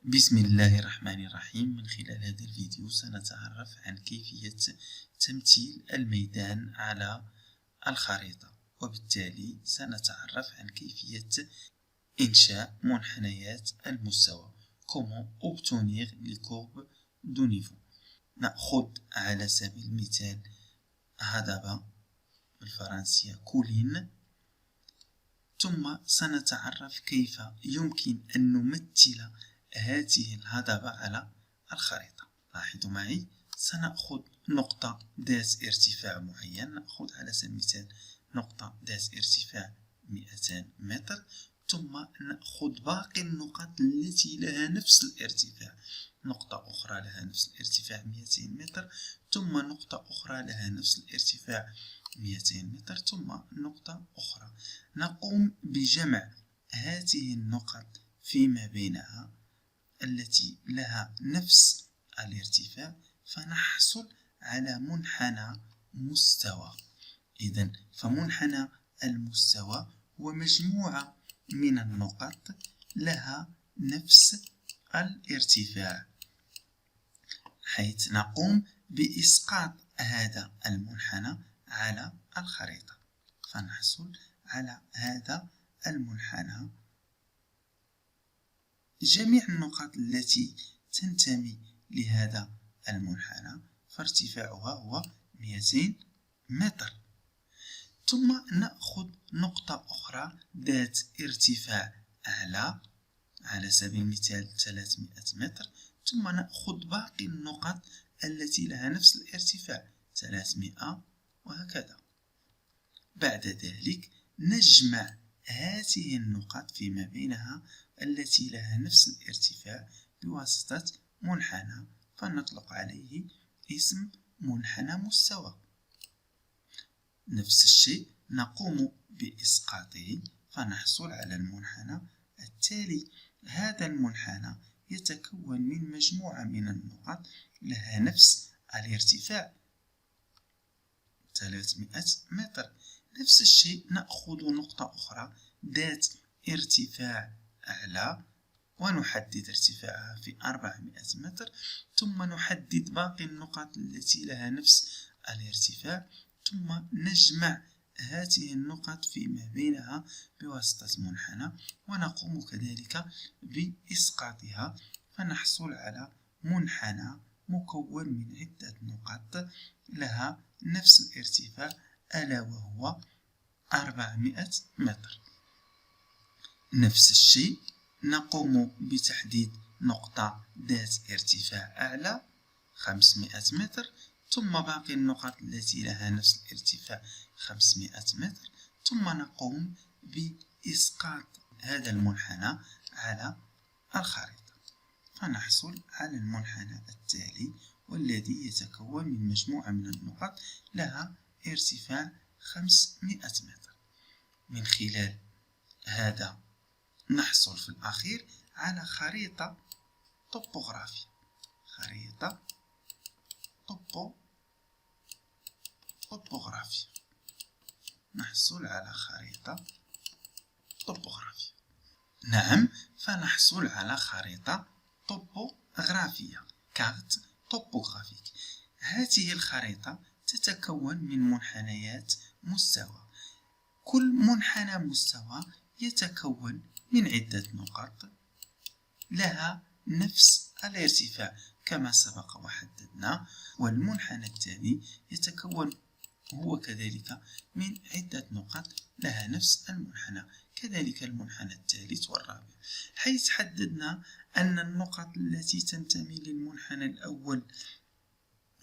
بسم الله الرحمن الرحيم. من خلال هذا الفيديو سنتعرف عن كيفية تمثيل الميدان على الخريطة، وبالتالي سنتعرف عن كيفية إنشاء منحنيات المستوى. Comment obtenir les courbes de niveau. نأخذ على سبيل المثال هضبة بالفرنسية كولين، ثم سنتعرف كيف يمكن أن نمثل هذه الهضبة على الخريطة. لاحظوا معي، سنأخذ نقطة ذات ارتفاع معين، نأخذ على سبيل المثال نقطة ذات ارتفاع 200 متر، ثم نأخذ باقي النقط التي لها نفس الارتفاع، نقطة أخرى لها نفس الارتفاع 200 متر، ثم نقطة أخرى لها نفس الارتفاع 200 متر، ثم نقطة أخرى. نقوم بجمع هذه النقط فيما بينها التي لها نفس الارتفاع، فنحصل على منحنى مستوى. إذن فمنحنى المستوى هو مجموعة من النقط لها نفس الارتفاع، حيث نقوم بإسقاط هذا المنحنى على الخريطة، فنحصل على هذا المنحنى. جميع النقاط التي تنتمي لهذا المنحنى فارتفاعها هو 200 متر. ثم نأخذ نقطة أخرى ذات ارتفاع أعلى، على سبيل المثال 300 متر، ثم نأخذ باقي النقط التي لها نفس الارتفاع 300 وهكذا. بعد ذلك نجمع هذه النقط فيما بينها التي لها نفس الارتفاع بواسطة منحنى، فنطلق عليه اسم منحنى مستوى. نفس الشيء نقوم بإسقاطه فنحصل على المنحنى التالي. هذا المنحنى يتكون من مجموعة من النقط لها نفس الارتفاع 300 متر. نفس الشيء نأخذ نقطة أخرى ذات ارتفاع أعلى ونحدد ارتفاعها في 400 متر، ثم نحدد باقي النقط التي لها نفس الارتفاع، ثم نجمع هذه النقط فيما بينها بواسطة منحنى، ونقوم كذلك بإسقاطها، فنحصل على منحنى مكون من عدة نقط لها نفس الارتفاع، ألا وهو 400 متر. نفس الشيء نقوم بتحديد نقطة ذات ارتفاع أعلى 500 متر، ثم باقي النقط التي لها نفس الارتفاع 500 متر، ثم نقوم بإسقاط هذا المنحنى على الخريطة، فنحصل على المنحنى التالي، والذي يتكون من مجموعة من النقط لها ارتفاع 500 متر. من خلال هذا نحصل في الأخير على خريطة طوبوغرافية. خريطة طوبوغرافية، نحصل على خريطة طوبوغرافية. نعم، فنحصل على خريطة طوبوغرافية، كارت طوبوغرافيك. هذه الخريطة تتكون من منحنيات مستوى. كل منحنى مستوى يتكون من عدة نقط لها نفس الارتفاع كما سبق وحددنا، والمنحنى الثاني يتكون هو كذلك من عدة نقط لها نفس المنحنى، كذلك المنحنى الثالث والرابع، حيث حددنا أن النقط التي تنتمي للمنحنى الأول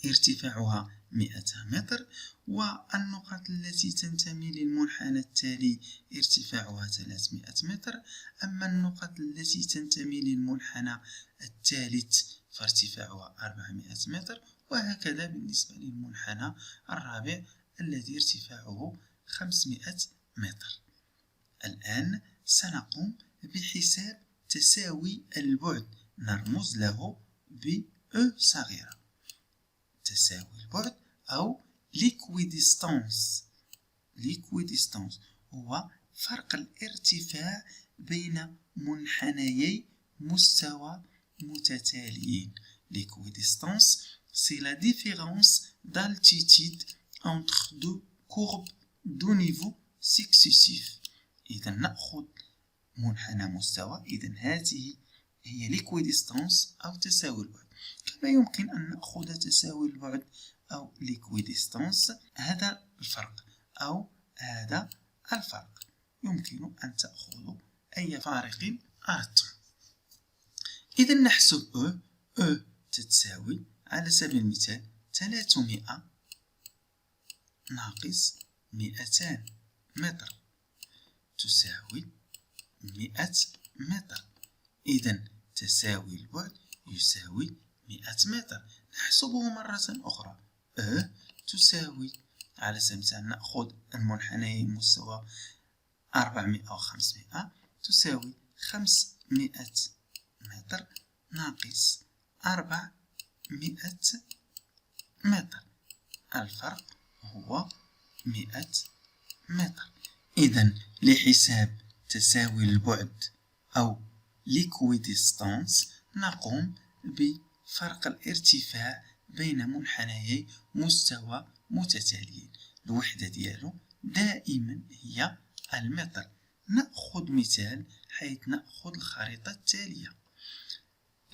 ارتفاعها 100 متر، والنقط التي تنتمي للمنحنى التالي ارتفاعها 300 متر، أما النقط التي تنتمي للمنحنى الثالث فارتفاعها 400 متر، وهكذا بالنسبة للمنحنى الرابع الذي ارتفاعه 500 متر. الآن سنقوم بحساب تساوي البعد، نرمز له ب E صغيرة. تساوي البعد أو l'équidistance هو فرق الارتفاع بين منحنيي مستوى متتاليين. l'équidistance c'est la différence d'altitude entre deux courbes de niveau successifs. إذا نأخذ منحنى مستوى، إذا هذه هي l'équidistance أو تساوي البعد. كما يمكن أن نأخذ تساوي البعد أو l'équidistance، هذا الفرق أو هذا الفرق، يمكن أن تأخذوا أي فارق أردتم. إذا نحسب E تتساوي على سبيل المثال 300 ناقص 200 متر تساوي 100 متر. إذا تساوي البعد يساوي 100 متر. نحسبه مرة أخرى. E تساوي على سبيل المثال نأخذ المنحنيين مستوى 400 أو 500 تساوي 500 متر ناقص 400 متر، الفرق هو 100 متر. إذا لحساب تساوي البعد أو l'équidistance نقوم بفرق الارتفاع بين منحنيي مستوى متتاليين. الوحدة ديالو دائما هي المتر. نأخذ مثال حيث نأخذ الخريطة التالية.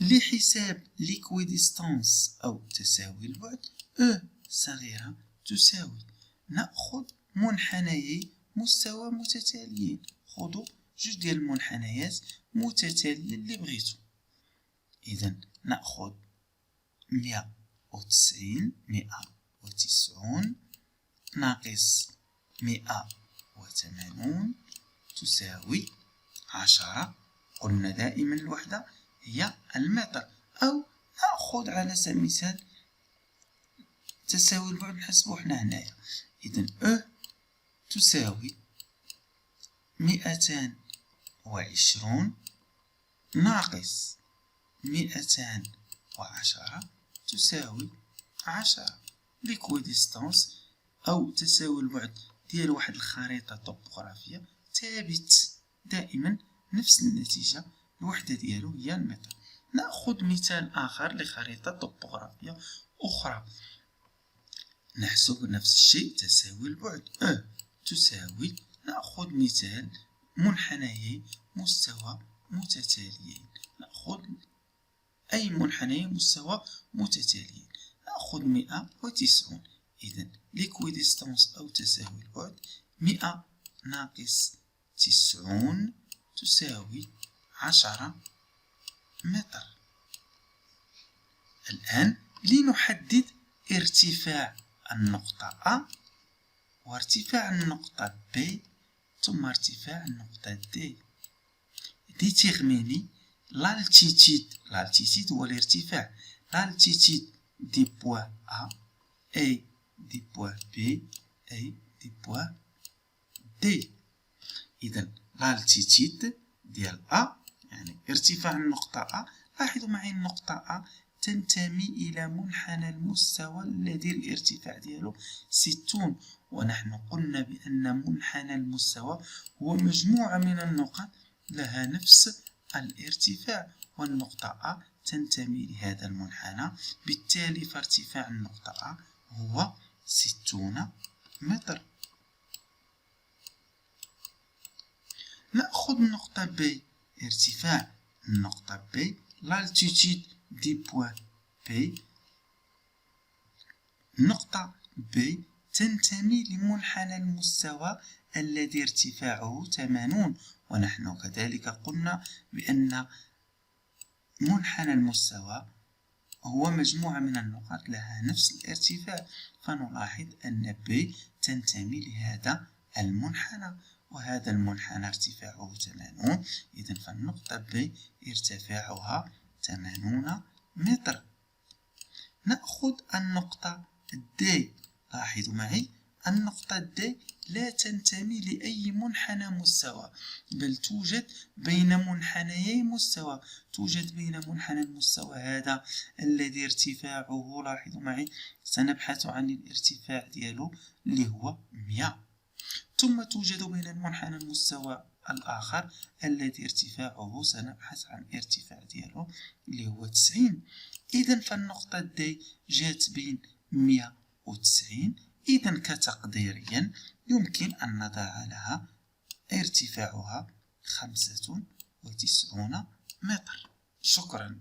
لحساب l'équidistance أو تساوي البعد E صغيرة تساوي، نأخذ منحنيي مستوى متتاليين. خذوا جوج ديال المنحنيات متتاليين اللي بغيتو. إذا نأخذ 190 ناقص 180 تساوي 10. قلنا دائما الوحدة هي المتر. أو نأخذ على سبيل المثال تساوي البعد نحسبو حنا هنايا. إذا E تساوي 220 ناقص 210 تساوي 10. l'équidistance أو تساوي البعد ديال واحد الخريطة طوبوغرافية ثابت دائما نفس النتيجة، الوحدة ديالو هي المتر. نأخذ مثال آخر لخريطة طوبوغرافية أخرى، نحسب نفس الشيء تساوي البعد. E تساوي، نأخذ مثال منحنيي مستوى متتاليين، نأخذ أي منحنيي مستوى متتاليين، نأخذ 190. إذا l'équidistance أو تساوي البعد 100 ناقص 90 تساوي 10 متر. الآن لنحدد ارتفاع النقطة A وارتفاع النقطة B ثم ارتفاع النقطة D. déterminer l'altitude هو الارتفاع، l'altitude des points A et des points B et des points D. إذا l'altitude ديال A يعني ارتفاع النقطة A. لاحظوا معي النقطة A تنتمي إلى منحنى المستوى الذي الارتفاع ديالو 60، ونحن قلنا بأن منحنى المستوى هو مجموعة من النقط لها نفس الارتفاع، والنقطة A تنتمي لهذا المنحنى، بالتالي فارتفاع النقطة A هو 60 متر. نأخذ النقطة B. ارتفاع النقطة B l'altitude du point B. النقطة B تنتمي لمنحنى المستوى الذي ارتفاعه 80، ونحن كذلك قلنا بأن منحنى المستوى هو مجموعة من النقاط لها نفس الارتفاع، فنلاحظ أن B تنتمي لهذا المنحنى، وهذا المنحنى ارتفاعه 80. إذن فالنقطة B ارتفاعها 80 متر. نأخذ النقطة D. لاحظوا معي النقطة D لا تنتمي لأي منحنى مستوى، بل توجد بين منحنيي مستوى. توجد بين منحنى المستوى هذا الذي ارتفاعه، لاحظوا معي سنبحث عن الارتفاع ديالو اللي هو 100، ثم توجد بين المنحنى المستوى الآخر الذي ارتفاعه سنبحث عن ارتفاع ديالو اللي هو 90. إذا فالنقطة دي جات بين 190. إذا كتقديريا يمكن أن نضع لها ارتفاعها 95 متر. شكرا.